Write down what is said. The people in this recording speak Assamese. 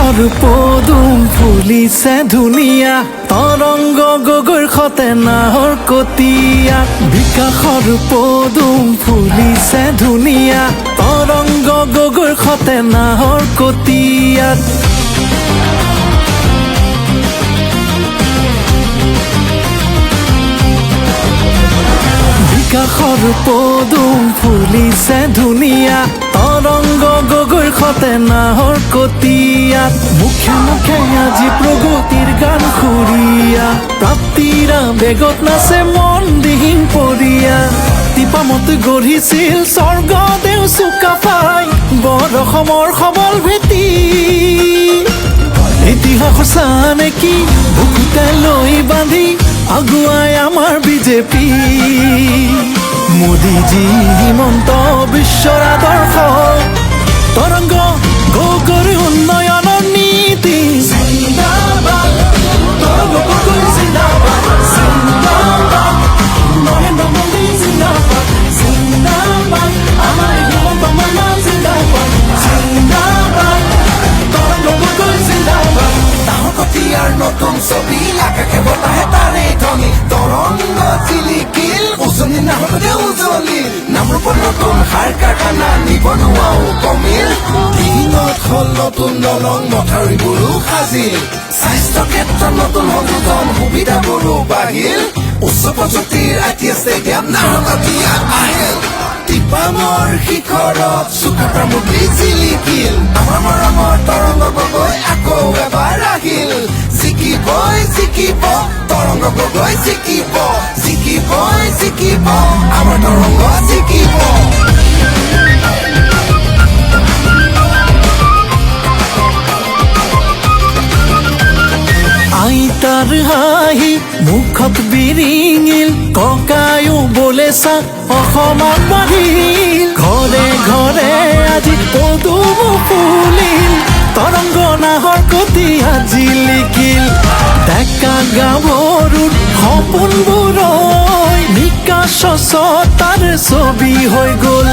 বিকাশৰ পদুম ফুলিছে ধুনীয়া তৰংগ গগৈৰ সতে নাহৰ কটীয়া বিকাশৰ পদুম ফুলিছে ধুনীয়া তৰংগ গগৈৰ সতে নাহৰ কটীয়াত বিকাশৰ পদুম ফুলিছে ধুনীয়া তৰংগ গগৈৰ সতে নাহৰ কটীয়াত মুখে মুখে আজি প্ৰগতিৰ গান সুৰীয়া প্ৰাপ্তিৰ বেগত নাচে মন দিহিং পৰিয়া টিপামত গঢ়িছিল স্বৰ্গদেউ চুকাফাই বৰ অসমৰ সবল ভেটি ইতিহাস সঁচা নেকি বুকুতে লৈ বান্ধি আগুৱাই আমাৰ বিজেপি মোদীজী হিমন্ত বিশ্বৰ আদৰ্শ তৰংগ গগৈৰ উন্নয়নৰ নীতি জিন্দাবাদ তৰংগ গগৈ জিন্দাবাদ জিন্দাবাদ নৰেন্দ্ৰ মোদী জিন্দাবাদ জিন্দাবাদ আমাৰ হিমন্ত মামা জিন্দাবাদ জিন্দাবাদ তৰংগ গগৈ জিন্দাবাদ নাহৰ কটীয়াৰ নতুন ছবি আকাশে বতাহে তাৰে ধ্বনি তৰংগ জিলিকিল উজনি নাহৰতে উজলিল নামৰূপৰ নতুন সাৰ কাৰখানা নিবনুৱাও কমিল দিনত হ'ল নতুন দলং মথাউৰিবোৰো সাজিল স্বাস্থ্য ক্ষেত্ৰত নতুন সংশোধন সুবিধাবোৰো বাঢ়িল উচ্চ প্ৰযুক্তিৰ ITS ষ্টেডিয়াম নাহৰ কটীয়াত আহিল টিপামৰ শিখৰত চুকাফাৰ মুক্তি জিলিকিল আমাৰ মৰমৰ তৰংগ গগৈ আকৌ এবাৰ আহিল জিকিবই জিকিব তৰংগ গগৈ জিকিব জিকিবই জিকিব আমাৰ তৰংগ জিকিব আইতাৰ হাঁহি মুখত বিৰিঙিল ককায়ো বোলে চা অসমত বাঢ়িল ঘৰে ঘৰে আজি পদুম ফুলিল তৰংগ নাহৰ কটীয়া জিলিকিল ডেকা গাভৰুৰ সপোনবোৰ বিকাশ তাৰ ছবি হৈ গ'ল